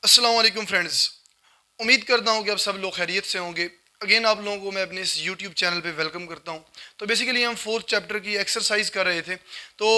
अस्सलाम वालेकुम फ्रेंड्स। उम्मीद करता हूँ कि आप सब लोग खैरियत से होंगे। अगेन आप लोगों को मैं अपने इस यूट्यूब चैनल पे वेलकम करता हूँ। तो बेसिकली हम फोर्थ चैप्टर की एक्सरसाइज कर रहे थे। तो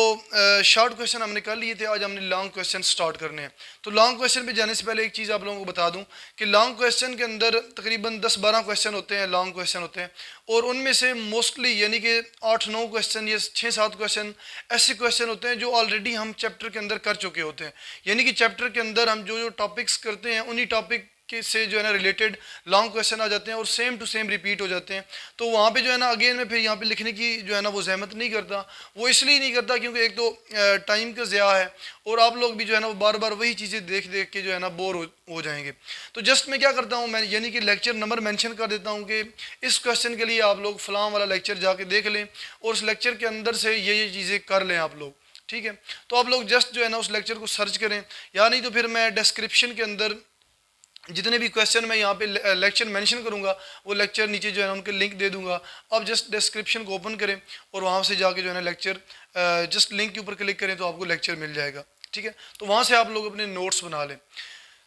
शॉर्ट क्वेश्चन हमने कर लिए थे, आज हमने लॉन्ग क्वेश्चन स्टार्ट करने हैं। तो लॉन्ग क्वेश्चन पे जाने से पहले एक चीज़ आप लोगों को बता दूँ कि लॉन्ग क्वेश्चन के अंदर तकरीबन 10-12 क्वेश्चन होते हैं, लॉन्ग क्वेश्चन होते हैं। और उनमें से मोस्टली यानी कि 8-9 क्वेश्चन या 6-7 क्वेश्चन ऐसे क्वेश्चन होते हैं जो ऑलरेडी हम चैप्टर के अंदर कर चुके होते हैं। यानी कि चैप्टर के अंदर हम जो जो टॉपिक्स करते हैं उन्हीं टॉपिक के से जो है ना रिलेटेड लॉन्ग क्वेश्चन आ जाते हैं और सेम टू सेम रिपीट हो जाते हैं। तो वहाँ पे जो है ना अगेन मैं फिर यहाँ पे लिखने की जो है ना वो जहमत नहीं करता। वो इसलिए नहीं करता क्योंकि एक तो टाइम का ज़्या है और आप लोग भी जो है ना वो बार बार वही चीज़ें देख देख के जो है ना बोर हो जाएंगे। तो जस्ट मैं क्या करता हूँ, मैं यानी कि लेक्चर नंबर मेंशन कर देता हूँ कि इस क्वेश्चन के लिए आप लोग फलां वाला लेक्चर जाके देख लें और उस लेक्चर के अंदर से ये चीज़ें कर लें आप लोग। ठीक है, तो आप लोग जस्ट जो है ना उस लेक्चर को सर्च करें, या नहीं तो फिर मैं डिस्क्रिप्शन के अंदर जितने भी क्वेश्चन मैं यहाँ पे लेक्चर मेंशन करूँगा वो लेक्चर नीचे जो है ना उनके लिंक दे दूँगा। आप जस्ट डिस्क्रिप्शन को ओपन करें और वहाँ से जाके जो है ना लेक्चर जस्ट लिंक के ऊपर क्लिक करें तो आपको लेक्चर मिल जाएगा। ठीक है, तो वहाँ से आप लोग अपने नोट्स बना लें।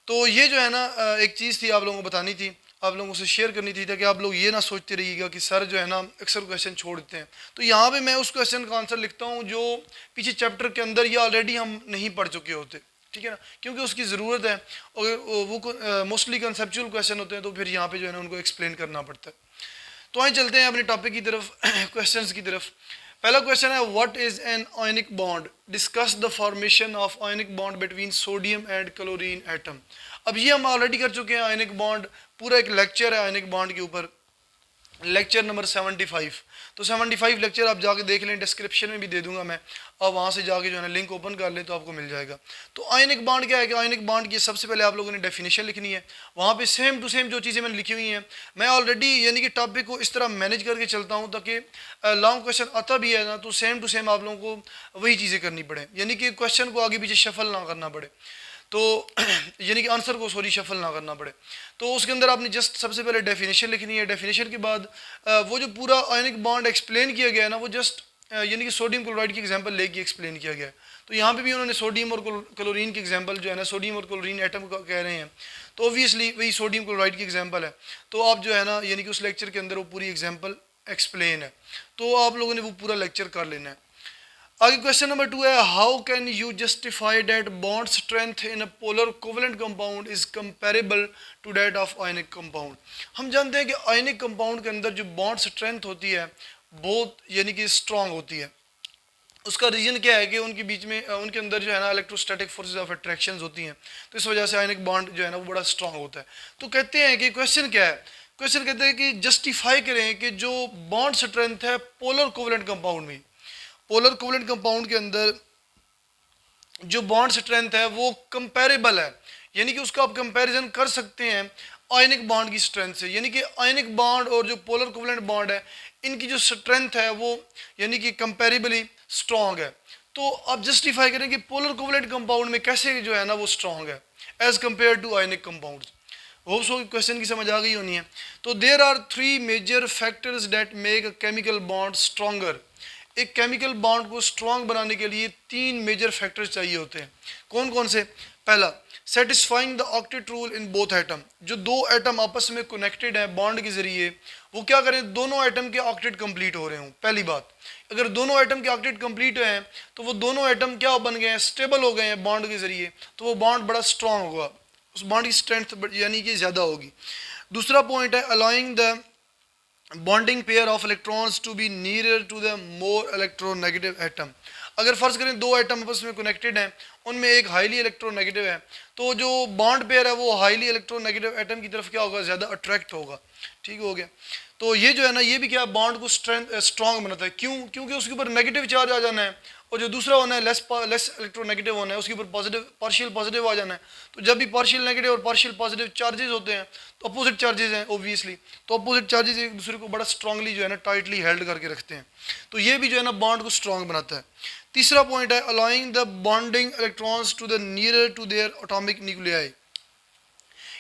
तो ये जो है ना एक चीज़ थी आप लोगों को बतानी थी, आप लोगों से शेयर करनी थी ताकि आप लोग ये ना सोचते रहिएगा कि सर जो है ना अक्सर क्वेश्चन छोड़ देते हैं। तो यहाँ पे मैं उस क्वेश्चन का आंसर लिखता हूँ जो पीछे चैप्टर के अंदर ये ऑलरेडी हम नहीं पढ़ चुके होते। ठीक है ना, क्योंकि उसकी ज़रूरत है और वो मोस्टली कंसेप्चुअल क्वेश्चन होते हैं तो फिर यहाँ पे जो है ना उनको एक्सप्लेन करना पड़ता है। तो आइए चलते हैं अपने टॉपिक की तरफ, क्वेश्चंस की तरफ। पहला क्वेश्चन है what is an ionic bond, discuss the formation of ionic bond between sodium and chlorine atom. अब ये हम ऑलरेडी कर चुके हैं आयनिक बॉन्ड, पूरा एक लेक्चर है आयनिक बॉन्ड के ऊपर, लेक्चर नंबर 75। तो 75 लेक्चर आप जाके देख लें, डिस्क्रिप्शन में भी दे दूंगा मैं, और वहाँ से जाके जो है ना लिंक ओपन कर लें तो आपको मिल जाएगा। तो आयनिक बॉन्ड क्या है कि आयनिक बॉन्ड की सबसे पहले आप लोगों ने डेफिनेशन लिखनी है। वहाँ पे सेम टू सेम जो चीज़ें मैंने लिखी हुई हैं, मैं ऑलरेडी यानी कि टॉपिक को इस तरह मैनेज करके चलता हूँ ताकि लॉन्ग क्वेश्चन आता भी है ना तो सेम टू सेम आप लोगों को वही चीज़ें करनी पड़े, यानी कि क्वेश्चन को आगे पीछे शफल ना करना पड़े। तो यानी कि आंसर को शफल ना करना पड़े। तो उसके अंदर आपने जस्ट सबसे पहले डेफिनेशन लिखनी है। डेफिनेशन के बाद वो जो पूरा आयनिक बॉन्ड एक्सप्लेन किया गया है ना वो जस्ट यानी कि सोडियम क्लोराइड की एग्जांपल लेके एक्सप्लेन किया गया है। तो यहाँ पे भी उन्होंने सोडियम और क्लोरीन की एग्जांपल जो है ना, सोडियम और क्लोरीन एटम का कह रहे हैं, तो ऑब्वियसली वही सोडियम क्लोराइड की एग्जांपल है। तो आप जो है ना यानी कि उस लेक्चर के अंदर वो पूरी एग्जांपल एक्सप्लेन है, तो आप लोगों ने वो पूरा लेक्चर कर लेना है। आगे क्वेश्चन नंबर 2 है how can you justify that bond strength in a polar covalent compound is comparable to that of ionic compound. हम जानते हैं कि आयनिक कंपाउंड के अंदर जो बॉन्ड स्ट्रेंथ होती है बहुत यानी कि स्ट्रांग होती है। उसका रीजन क्या है कि उनके बीच में उनके अंदर जो है ना इलेक्ट्रोस्टैटिक फोर्सेस ऑफ अट्रैक्शन होती हैं, तो इस वजह से आयनिक बॉन्ड जो है ना वो बड़ा स्ट्रांग होता है। तो कहते हैं कि क्वेश्चन क्या है, क्वेश्चन कहते हैं कि जस्टिफाई करें कि जो बॉन्ड स्ट्रेंथ है पोलर कोवेलेंट कंपाउंड में, पोलर कोवेलेंट कंपाउंड के अंदर जो बॉन्ड स्ट्रेंथ है वो कंपेरेबल है, यानी कि उसका आप कंपैरिजन कर सकते हैं आयनिक बॉन्ड की स्ट्रेंथ से। यानी कि आयनिक बॉन्ड और जो पोलर कोवेलेंट बॉन्ड है इनकी जो स्ट्रेंथ है वो यानी कि कंपेरेबली स्ट्रॉन्ग है। तो आप जस्टिफाई करें कि पोलर कोवेलेंट कंपाउंड में कैसे जो है ना वो स्ट्रॉन्ग है as compare to ionic compound. Hope so question की समझ आ गई होनी है। तो there are 3 major factors that make a chemical bond stronger. एक केमिकल बॉन्ड को स्ट्रॉन्ग बनाने के लिए 3 मेजर फैक्टर्स चाहिए होते हैं। कौन कौन से? पहला, satisfying the octet rule in both atom. जो दो एटम आपस में कनेक्टेड हैं बॉन्ड के जरिए, वो क्या करें, दोनों एटम के ऑक्टेट कंप्लीट हो रहे हों। पहली बात, अगर दोनों एटम के ऑक्टेट कंप्लीट हैं तो वो दोनों एटम क्या बन गए हैं, स्टेबल हो गए हैं बॉन्ड के जरिए, तो वो बॉन्ड बड़ा स्ट्रॉन्ग होगा, उस बॉन्ड की स्ट्रेंथ यानी कि ज़्यादा होगी। दूसरा पॉइंट है allowing the bonding pair of electrons to be near to the more electronegative atom. अगर फर्ज करें दो एटम आपस में कनेक्टेड हैं, उनमें एक हाईली इलेक्ट्रोनेगेटिव है, तो जो बॉन्ड पेयर है वो हाईली इलेक्ट्रोनेगेटिव एटम की तरफ क्या होगा, ज़्यादा अट्रैक्ट होगा। ठीक हो गया। तो ये जो है ना ये भी क्या बॉन्ड को स्ट्रॉन्ग बनाता है। क्यों? क्योंकि उसके ऊपर नेगेटिव चार्ज आ जाना है और जो दूसरा होना है लेस इलेक्ट्रोनेगेटिव होना है, उसके ऊपर पॉजिटिव पार्शियल पॉजिटिव आ जाना है। तो जब भी पार्शियल नेगेटिव और पार्शियल पॉजिटिव चार्जेस होते हैं तो अपोजिट चार्जेस हैं ऑब्वियसली, तो अपोजिट चार्जेस एक दूसरे को बड़ा स्ट्रांगली जो है ना टाइटली हेल्ड करके रखते हैं। तो ये भी जो है ना बॉन्ड को स्ट्रॉन्ग बनाता है। तीसरा पॉइंट है allowing the bonding electrons to the nearer to their atomic nuclei.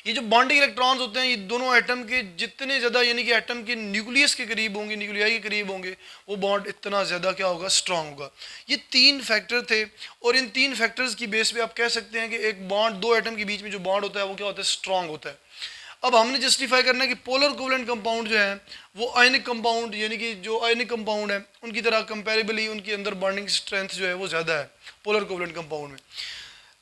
ये जो बॉन्डिंग इलेक्ट्रॉन्स होते हैं, ये दोनों एटम के जितने ज़्यादा यानी कि एटम के न्यूक्लियस के करीब होंगे, न्यूक्लियाई के करीब होंगे, वो बॉन्ड इतना ज़्यादा क्या होगा, स्ट्रांग होगा। ये 3 फैक्टर थे और इन 3 फैक्टर्स की बेस पे आप कह सकते हैं कि एक बॉन्ड, दो एटम के बीच में जो बॉन्ड होता है वो क्या होता है, स्ट्रांग होता है। अब हमने जस्टिफाई करना है कि पोलर कोवलेंट कंपाउंड जो है वो आयनिक कंपाउंड, यानी कि जो आयनिक कंपाउंड है उनकी तरह कंपेरेबली उनके अंदर बॉन्डिंग स्ट्रेंथ जो है वो ज़्यादा है पोलर कोवलेंट कंपाउंड में।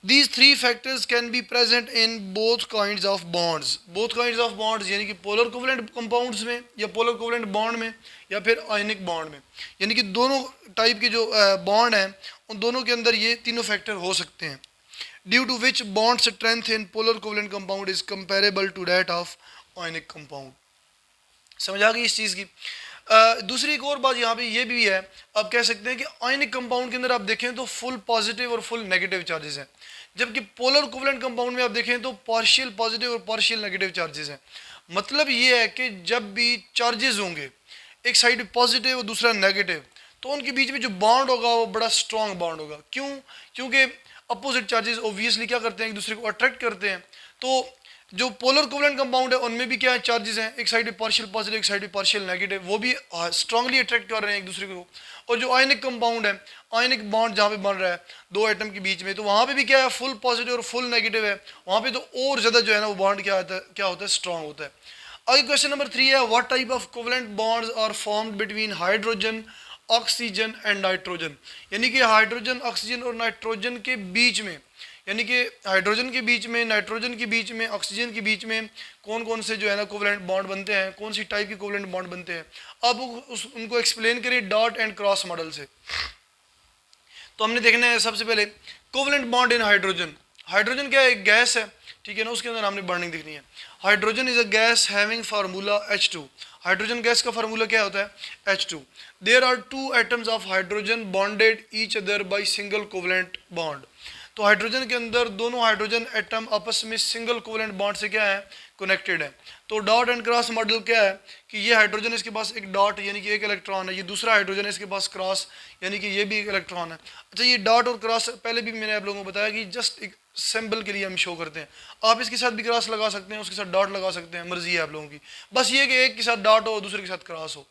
These three factors can be present in both kinds of bonds. Both kinds of bonds यानी कि polar covalent compounds में या polar covalent bond में या फिर ionic bond में, यानी कि दोनों टाइप के जो बॉन्ड हैं उन दोनों के अंदर ये तीनों फैक्टर हो सकते हैं। Due to which bond strength in polar covalent compound is comparable to that of ionic compound. समझ आ गई इस चीज़ की। दूसरी एक और बात यहाँ पे ये भी है, आप कह सकते हैं कि आयनिक कंपाउंड के अंदर आप देखें तो फुल पॉजिटिव और फुल नेगेटिव चार्जेस हैं, जबकि पोलर कोवलेंट कंपाउंड में आप देखें तो पार्शियल पॉजिटिव और पार्शियल नेगेटिव चार्जेस हैं। मतलब ये है कि जब भी चार्जेस होंगे, एक साइड पॉजिटिव और दूसरा नेगेटिव, तो उनके बीच में जो बॉन्ड होगा वो बड़ा स्ट्रॉन्ग बॉन्ड होगा। क्यों? क्योंकि अपोजिट चार्जेस ओब्वियसली क्या करते हैं, एक दूसरे को अट्रैक्ट करते हैं। तो जो पोलर कोवलेंट कंपाउंड है उनमें भी क्या है, चार्जेस हैं, एक साइड पे पार्शियल पॉजिटिव, एक साइड पे पार्शियल नेगेटिव, वो भी स्ट्रांगली अट्रैक्ट कर रहे हैं एक दूसरे को। और जो आयनिक कंपाउंड है, आयनिक बॉन्ड जहाँ पे बन रहा है दो एटम के बीच में, तो वहाँ पे भी क्या है, फुल पॉजिटिव और फुल नेगेटिव है, वहाँ पे तो और ज़्यादा जो है ना वो बॉन्ड क्या होता है, स्ट्रांग होता है। आगे क्वेश्चन नंबर 3 है, what type of covalent bonds are formed between hydrogen, oxygen and nitrogen. यानी कि हाइड्रोजन, ऑक्सीजन और नाइट्रोजन के बीच में, यानी कि हाइड्रोजन के बीच में, नाइट्रोजन के बीच में, ऑक्सीजन के बीच में कौन कौन से जो है ना कोवलेंट बॉन्ड बनते हैं, कौन सी टाइप के कोवलेंट बॉन्ड बनते हैं। अब उनको एक्सप्लेन करें डॉट एंड क्रॉस मॉडल से। तो हमने देखना है सबसे पहले कोवलेंट बॉन्ड इन हाइड्रोजन। हाइड्रोजन क्या है, एक गैस है, ठीक है ना, उसके अंदर हमने बॉन्डिंग देखनी है। Hydrogen is a gas having formula H2। Hydrogen gas का फार्मूला क्या होता है, H2। There are two atoms of hydrogen bonded each other by single covalent bond. तो हाइड्रोजन के अंदर दोनों हाइड्रोजन एटम आपस में सिंगल कोवलेंट बॉन्ड से क्या है, कनेक्टेड है। तो डॉट एंड क्रॉस मॉडल क्या है कि ये हाइड्रोजन, इसके पास एक डॉट यानी कि एक इलेक्ट्रॉन है, ये दूसरा हाइड्रोजन है, इसके पास क्रॉस यानी कि ये भी एक इलेक्ट्रॉन है। अच्छा, ये डॉट और क्रॉस पहले भी मैंने आप लोगों को बताया कि जस्ट एक सिंबल के लिए हम शो करते हैं। आप इसके साथ भी क्रॉस लगा सकते हैं, उसके साथ डॉट लगा सकते हैं, मर्जी है आप लोगों की। बस ये कि एक के साथ डॉट हो, दूसरे के साथ क्रॉस हो,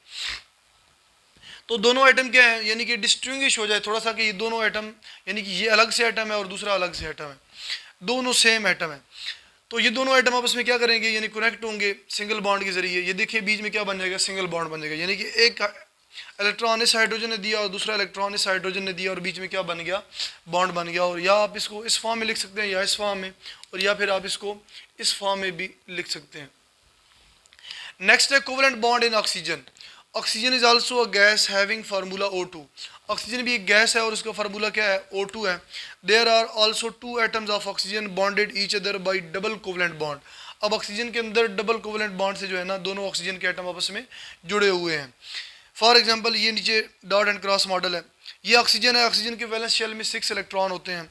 तो दोनों आइटम क्या है, यानी कि डिस्टिंग्विश हो जाए थोड़ा सा कि ये दोनों आइटम, यानी कि ये अलग से आइटम है और दूसरा अलग से आइटम है, दोनों सेम आइटम है। तो ये दोनों आइटम आपस में क्या करेंगे, यानी कनेक्ट होंगे सिंगल बॉन्ड के जरिए। ये देखिए बीच में क्या बन जाएगा, सिंगल बॉन्ड बन जाएगा, यानी कि एक इलेक्ट्रॉन इस हाइड्रोजन ने दिया और दूसरा इलेक्ट्रॉन इस हाइड्रोजन ने दिया और बीच में क्या बन गया, बॉन्ड बन गया। और या आप इसको इस फॉर्म में लिख सकते हैं या इस फॉर्म में, और या फिर आप इसको इस फॉर्म में भी लिख सकते हैं। नेक्स्ट है covalent bond in oxygen. Oxygen is also a gas having formula O2। Oxygen भी एक गैस है और उसका फार्मूला क्या है, O2 है। There are also two atoms of oxygen bonded each other by double covalent bond. अब ऑक्सीजन के अंदर डबल कोवलेंट बॉन्ड से जो है ना दोनों ऑक्सीजन के एटम आपस में जुड़े हुए हैं। फॉर एग्जाम्पल ये नीचे डॉट एंड क्रॉस मॉडल है, ये ऑक्सीजन है, ऑक्सीजन के वैलेंस शेल में 6 इलेक्ट्रॉन होते हैं,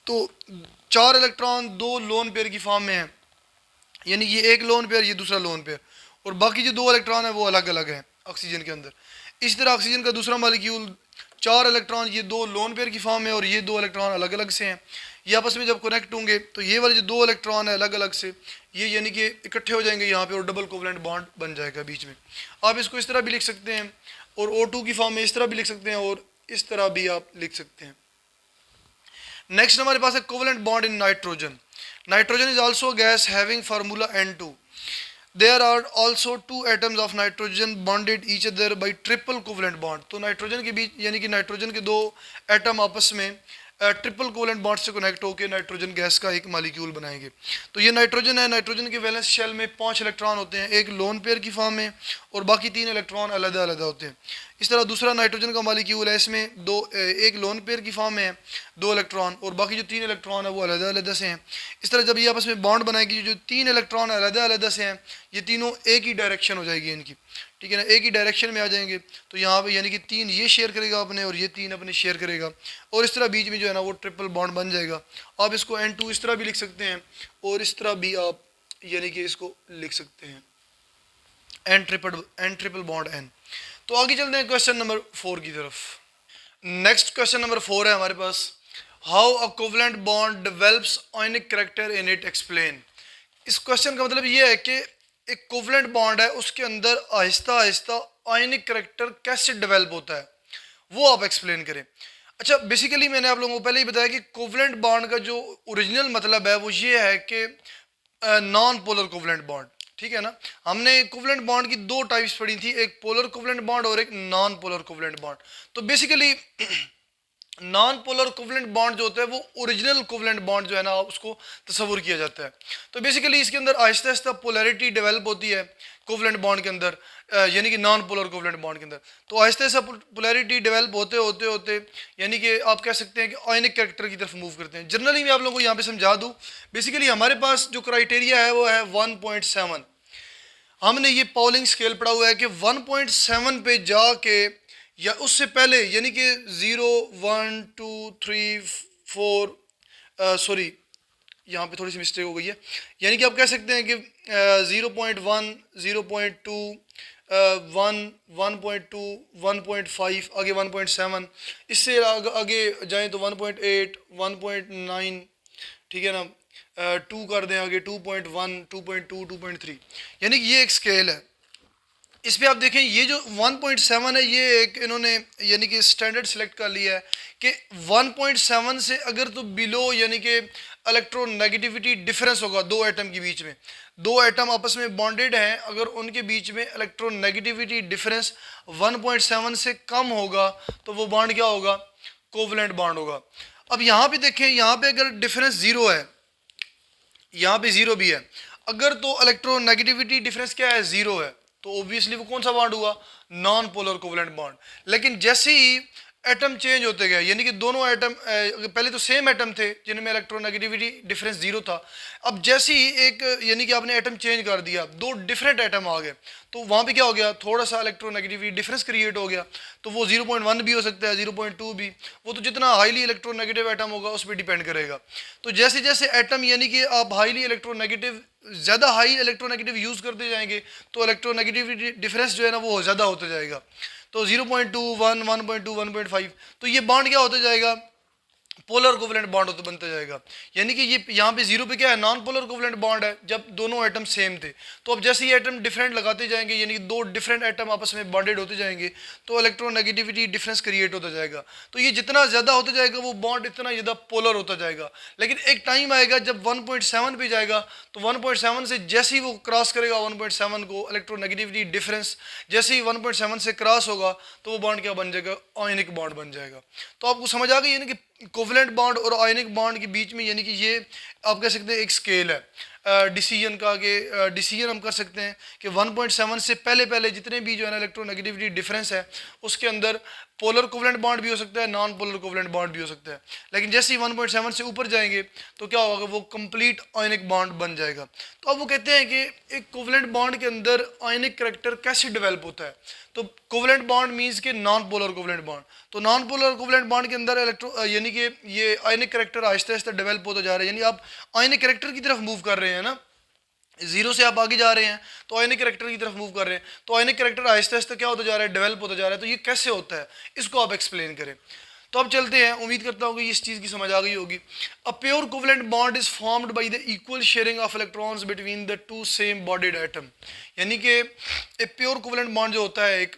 तो 4 इलेक्ट्रॉन 2 लोन पेयर की फॉर्म में है, यानी ये एक लोन पेयर, ये दूसरा लोन पेयर, और बाकी जो 2 इलेक्ट्रॉन है वो अलग अलग है ऑक्सीजन के अंदर। इस तरह ऑक्सीजन का दूसरा मॉलिक्यूल 4 इलेक्ट्रॉन, ये 2 लोन पेयर की फॉर्म में और ये 2 इलेक्ट्रॉन अलग अलग से हैं। ये आपस में जब कनेक्ट होंगे तो ये वाले जो 2 इलेक्ट्रॉन है अलग अलग से, ये यानी कि इकट्ठे हो जाएंगे यहाँ पे और डबल कोवलेंट बॉन्ड बन जाएगा बीच में। आप इसको इस तरह भी लिख सकते हैं और O2 की फॉर्म में इस तरह भी लिख सकते हैं और इस तरह भी आप लिख सकते हैं। नेक्स्ट हमारे पास है covalent bond in nitrogen. Nitrogen is also gas having formula N2। There are also two atoms of nitrogen bonded each other by triple covalent bond. तो नाइट्रोजन के बीच यानी कि नाइट्रोजन के 2 एटम आपस में ट्रिपल कोवलेंट बॉन्ड से connect होकर नाइट्रोजन गैस का एक मॉलिक्यूल बनाएंगे। तो ये नाइट्रोजन है, नाइट्रोजन के वैलेंस शेल में 5 इलेक्ट्रॉन होते हैं, एक लोन पेयर की फॉर्म में और बाकी 3 इलेक्ट्रॉन अलग अलग होते हैं। इस तरह दूसरा नाइट्रोजन का मॉलिक्यूल है, इसमें एक लोन पेयर की फॉर्म में है 2 इलेक्ट्रॉन और बाकी जो 3 इलेक्ट्रॉन है वो अलग अलग से हैं। इस तरह जब ये आपस में बॉन्ड बनाएगी, जो 3 इलेक्ट्रॉन अलग अलग से हैं, ये तीनों एक ही डायरेक्शन हो जाएगी इनकी, ठीक है ना, एक ही डायरेक्शन में आ जाएंगे। तो यहाँ पे यानी कि 3 ये शेयर करेगा अपने और ये 3 अपने शेयर करेगा और इस तरह बीच में जो है ना वो ट्रिपल बॉन्ड बन जाएगा। आप इसको N2 इस तरह भी लिख सकते हैं और इस तरह भी आप यानी कि इसको लिख सकते हैं N ट्रिपल बॉन्ड N। तो आगे चलते हैं क्वेश्चन नंबर 4 की तरफ। नेक्स्ट क्वेश्चन नंबर 4 है हमारे पास, how a covalent bond develops ionic character in it, explain. इस क्वेश्चन का मतलब ये है कि एक कोवलेंट बॉन्ड है, उसके अंदर आहिस्ता आहिस्ता आयनिक करेक्टर कैसे डेवलप होता है, वो आप एक्सप्लेन करें। अच्छा, बेसिकली मैंने आप लोगों को पहले ही बताया कि कोवलेंट बॉन्ड का जो ओरिजिनल मतलब है वो ये है कि नॉन पोलर कोवलेंट बॉन्ड, ठीक है ना। हमने कोवलेंट बॉन्ड की दो टाइप्स पढ़ी थी, एक पोलर कोवलेंट बॉन्ड और एक नॉन पोलर कोवलेंट बॉन्ड। तो basically non polar covalent bond जो होता है वो ओरिजिनल कोवलेंट बॉन्ड जो है ना उसको तस्वुर किया जाता है। तो बेसिकली इसके अंदर आहिस्ता आहिस्ता पोलैरिटी डेवलप होती है कोवलेंट बॉन्ड के अंदर, यानी कि नॉन पोलर कोवलेंट बॉन्ड के अंदर। तो आहिस्ता आहिस्ता पोलैरिटी डेवलप होते होते होते यानी कि आप कह सकते हैं कि आयनिक कैरेक्टर की तरफ मूव करते हैं। जनरली मैं आप लोगों को यहाँ पे समझा दूँ, बेसिकली हमारे पास जो क्राइटेरिया है वो है 1.7। हमने ये पॉलिंग स्केल पढ़ा हुआ है कि 1.7 पे जाके या उससे पहले, यानी कि 0 1 2 3 4, सॉरी यहाँ पे थोड़ी सी मिस्टेक हो गई है, यानी कि आप कह सकते हैं कि 0.1 0.2 1 1.2 1.5 आगे 1.7, इससे आगे जाएं तो 1.8 1.9, ठीक है ना, 2 कर दें आगे 2.1 2.2 2.3, यानी कि ये एक स्केल है। इस पे आप देखें ये जो 1.7 है ये एक इन्होंने यानी कि स्टैंडर्ड सेलेक्ट कर लिया है कि 1.7 से अगर तो बिलो यानी कि इलेक्ट्रोनेगेटिविटी डिफरेंस होगा दो एटम के बीच में, दो एटम आपस में बॉन्डेड हैं, अगर उनके बीच में इलेक्ट्रोनेगेटिविटी डिफरेंस 1.7 से कम होगा तो वो बॉन्ड क्या होगा, कोवलेंट बॉन्ड होगा। अब यहाँ पे देखें, यहाँ पे अगर डिफरेंस ज़ीरो है, यहाँ पे ज़ीरो भी है, अगर तो इलेक्ट्रोनेगेटिविटी डिफरेंस क्या है, ज़ीरो है, तो ऑब्वियसली वो कौन सा बॉन्ड हुआ, नॉन पोलर कोवलेंट बॉन्ड। लेकिन जैसे ही एटम चेंज होते गए, यानी कि दोनों एटम पहले तो सेम एटम थे जिनमें इलेक्ट्रोनेगेटिविटी डिफरेंस जीरो था, अब जैसे ही एक यानी कि आपने एटम चेंज कर दिया, दो डिफरेंट एटम आ गए, तो वहाँ पे क्या हो गया, थोड़ा सा इलेक्ट्रोनेगेटिविटी डिफरेंस क्रिएट हो गया। तो वो 0.1 भी हो सकता है, 0.2 भी, वो तो जितना हाईली इलेक्ट्रोनेगेटिव एटम होगा उस पर डिपेंड करेगा। तो जैसे जैसे एटम यानी कि आप हाईली इलेक्ट्रोनेगेटिव, ज़्यादा हाई इलेक्ट्रोनेगेटिव यूज़ करते जाएंगे तो इलेक्ट्रोनेगेटिविटी डिफरेंस जो है ना वो ज़्यादा होता जाएगा। तो 0.2 1 1.2 1.5, तो ये बॉन्ड क्या होता जाएगा, पोलर कोवलेंट बॉन्ड होता बनता जाएगा। यानी कि ये यहाँ पे जीरो पे क्या है, नॉन पोलर कोवलेंट बॉन्ड है जब दोनों एटम सेम थे। तो अब जैसे ये एटम डिफरेंट लगाते जाएंगे, यानी कि दो डिफरेंट एटम आपस में बॉन्डेड होते जाएंगे, तो इलेक्ट्रोनेगेटिविटी डिफरेंस क्रिएट होता जाएगा। तो ये जितना ज़्यादा होता जाएगा वो बॉन्ड इतना ज़्यादा पोलर होता जाएगा। लेकिन एक टाइम आएगा जब 1.7 पे जाएगा, तो 1.7 से जैसे ही वो क्रॉस करेगा 1.7 को, इलेक्ट्रोनेगेटिविटी डिफरेंस जैसे ही 1.7 से क्रॉस होगा तो वो बॉन्ड क्या बन जाएगा, आयनिक बॉन्ड बन जाएगा। तो आपको समझ आ गई, यानी कि कोवलेंट बॉन्ड और आयनिक बॉन्ड के बीच में, यानी कि ये आप कह सकते हैं एक स्केल है डिसीजन का, आगे डिसीजन हम कर सकते हैं कि 1.7 से पहले पहले जितने भी जो है ना इलेक्ट्रोनेगेटिविटी डिफरेंस है उसके अंदर पोलर कोवलेंट बॉन्ड भी हो सकता है, नॉन पोलर कोवलेंट बॉन्ड भी हो सकता है। लेकिन जैसे ही 1.7 से ऊपर जाएंगे तो क्या होगा, वो कंप्लीट आयनिक बॉन्ड बन जाएगा। तो अब वो कहते हैं कि एक कोवलेंट बॉन्ड के अंदर आयनिक करैक्टर कैसे डेवलप होता है। तो कोवलेंट बॉन्ड मीन्स के नॉन पोलर कोवलेंट बॉन्ड, तो नॉन पोलर कोवलेंट बॉन्ड के अंदर यानी कि ये आयनिक करैक्टर आहिस्ता आहिस्ता डेवलप होता जा रहा है, यानी आप आयनिक करैक्टर की तरफ मूव कर रहे हैं ना, जीरो से आप आगे जा रहे हैं तो आयनिक करैक्टर की तरफ मूव कर रहे हैं, तो आयनिक करैक्टर आहिस्ता आहिस्ता क्या होता जा रहा है, डेवलप होता जा रहा है। तो ये कैसे होता है, इसको आप एक्सप्लेन करें। तो अब चलते हैं, उम्मीद करता हूँ कि इस चीज़ की समझ आ गई होगी। A pure covalent bond is formed by the equal sharing of electrons between the two same bodied atom, यानी कि एक प्योर कोवलेंट बॉन्ड जो होता है एक,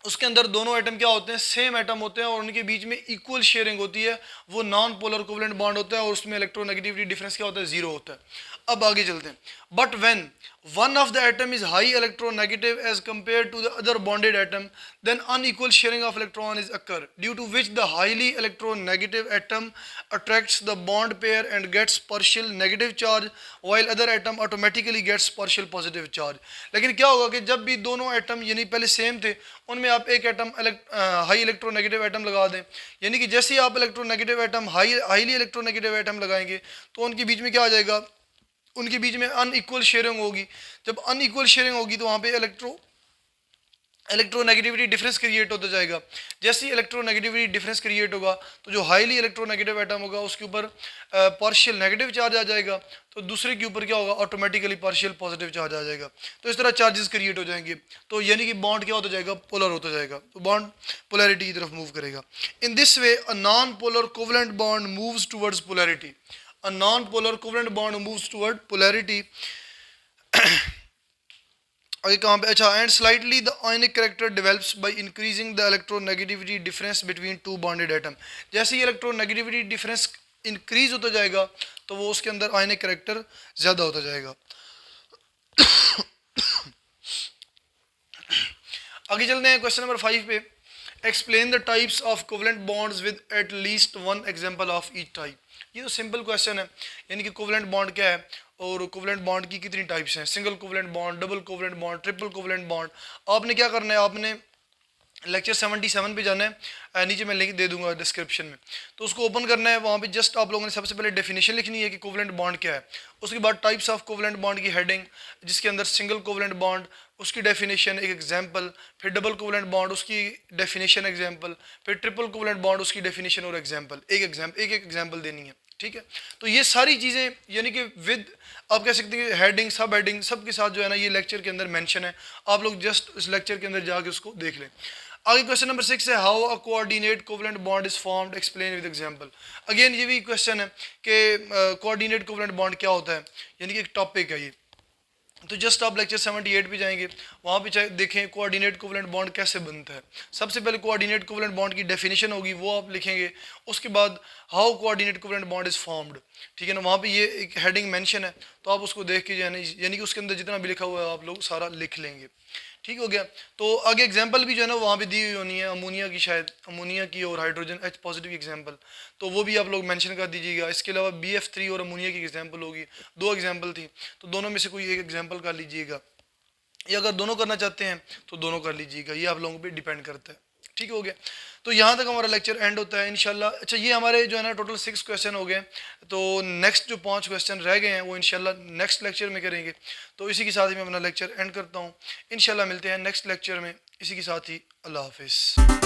उसके अंदर दोनों एटम क्या होते हैं, सेम एटम होते हैं और उनके बीच में इक्वल शेयरिंग होती है, वो नॉन पोलर कोवलेंट बॉन्ड होता है और उसमें इलेक्ट्रोनेगेटिविटी डिफरेंस क्या होता है, जीरो होता है। अब आगे चलते हैं। But when one of the atom is high electronegative as compared to the other bonded atom, then unequal sharing of electron is occur, due to which the highly electronegative atom attracts the bond pair and gets partial negative charge, while other atom automatically gets partial positive charge। लेकिन क्या होगा कि जब भी दोनों atom यानी पहले same थे, उनमें आप एक एटम हाई इलेक्ट्रोनेगेटिव एटम लगा दें, यानी कि जैसे ही आप electronegative atom highly electronegative atom लगाएंगे तो उनके बीच में क्या आ जाएगा, उनके बीच में अनइक्वल शेयरिंग होगी। जब अनइक्वल शेयरिंग होगी तो वहाँ पे इलेक्ट्रोनेगेटिविटी डिफरेंस क्रिएट होता जाएगा। जैसे ही इलेक्ट्रोनेगेटिविटी डिफरेंस क्रिएट होगा तो जो हाईली इलेक्ट्रोनेगेटिव एटम होगा उसके ऊपर पार्शियल नेगेटिव चार्ज आ जाएगा, तो दूसरे के ऊपर क्या होगा, ऑटोमेटिकली पार्शियल पॉजिटिव चार्ज आ जाएगा। तो इस तरह चार्जेस क्रिएट हो जाएंगे, तो यानी कि बॉन्ड क्या होता जाएगा, पोलर होता जाएगा, तो बॉन्ड पोलैरिटी की तरफ मूव करेगा। In this way a non polar covalent bond moves towards polarity, a non-polar covalent bond moves toward polarity. आगे कहाँ पे, अच्छा, and slightly the ionic character develops by increasing the electronegativity difference between two bonded atom. जैसे ही electronegativity difference increase होता जाएगा तो वो उसके अंदर आयनिक कैरेक्टर ज़्यादा होता जाएगा। आगे चलते हैं क्वेश्चन नंबर 5 पे। Explain the types of covalent bonds with at least one example of each type. ये तो सिंपल क्वेश्चन है, यानी कि कोवेलेंट बॉन्ड क्या है और कोवेलेंट बॉन्ड की कितनी टाइप्स हैं, single covalent bond, double covalent bond, triple covalent bond. आपने क्या करना है, आपने लेक्चर 77 पे जाना है, नीचे मैं लिंक दे दूंगा डिस्क्रिप्शन में, तो उसको ओपन करना है। वहाँ पे जस्ट आप लोगों ने सबसे पहले डेफिनेशन लिखनी है कि कोवेलेंट बॉन्ड क्या है, उसके बाद टाइप्स ऑफ कोवेलेंट बॉन्ड की हेडिंग, जिसके अंदर सिंगल कोवेलेंट बॉन्ड उसकी डेफिनेशन एक एग्जांपल, फिर डबल कोवेलेंट बॉन्ड उसकी डेफिनेशन एग्जांपल, फिर ट्रिपल कोवेलेंट बॉन्ड उसकी डेफिनेशन और एग्जांपल, एक एग्जांपल देनी है, ठीक है। तो ये सारी चीज़ें यानी कि विद आप कह सकते हैं हेडिंग, सब हेडिंग, सब के साथ जो है ना ये लेक्चर के अंदर मेंशन है। आप लोग जस्ट इस लेक्चर के अंदर जाके उसको देख लें। आगे क्वेश्चन नंबर 6 है, how a coordinate covalent bond is formed, explain with example. Again ये भी क्वेश्चन है कि कोऑर्डिनेट कोवेलेंट बॉन्ड क्या होता है, यानी कि एक टॉपिक है ये। तो जस्ट आप लेक्चर 78 पे जाएंगे, वहाँ पे देखें कोऑर्डिनेट कोवेलेंट बॉन्ड कैसे बनता है। सबसे पहले कोऑर्डिनेट कोवेलेंट बॉन्ड की डेफिनेशन होगी, वो आप लिखेंगे। उसके बाद how coordinate covalent bond is formed, ठीक है ना, वहाँ पे ये एक हेडिंग मेंशन है, तो आप उसको देख के यानी कि उसके अंदर जितना भी लिखा हुआ है आप लोग सारा लिख लेंगे, ठीक हो गया। तो आगे एग्जांपल भी जो है ना वहाँ पे दी हुई होनी है, अमोनिया की, शायद अमोनिया की और हाइड्रोजन H पॉजिटिव एग्जांपल, तो वो भी आप लोग मेंशन कर दीजिएगा। इसके अलावा BF3 और अमोनिया की एग्जांपल होगी, 2 एग्जांपल थी, तो दोनों में से कोई एक एग्जांपल कर लीजिएगा, या अगर दोनों करना चाहते हैं तो दोनों कर लीजिएगा, ये आप लोगों पे डिपेंड करता है, ठीक हो गया। तो यहाँ तक हमारा लेक्चर एंड होता है इंशाल्लाह। अच्छा, ये हमारे जो है ना टोटल 6 क्वेश्चन हो गए, तो नेक्स्ट जो 5 क्वेश्चन रह गए हैं वो इंशाल्लाह नेक्स्ट लेक्चर में करेंगे। तो इसी के साथ ही मैं अपना लेक्चर एंड करता हूँ। इंशाल्लाह मिलते हैं नेक्स्ट लेक्चर में, इसी के साथ ही अल्लाह हाफिज़।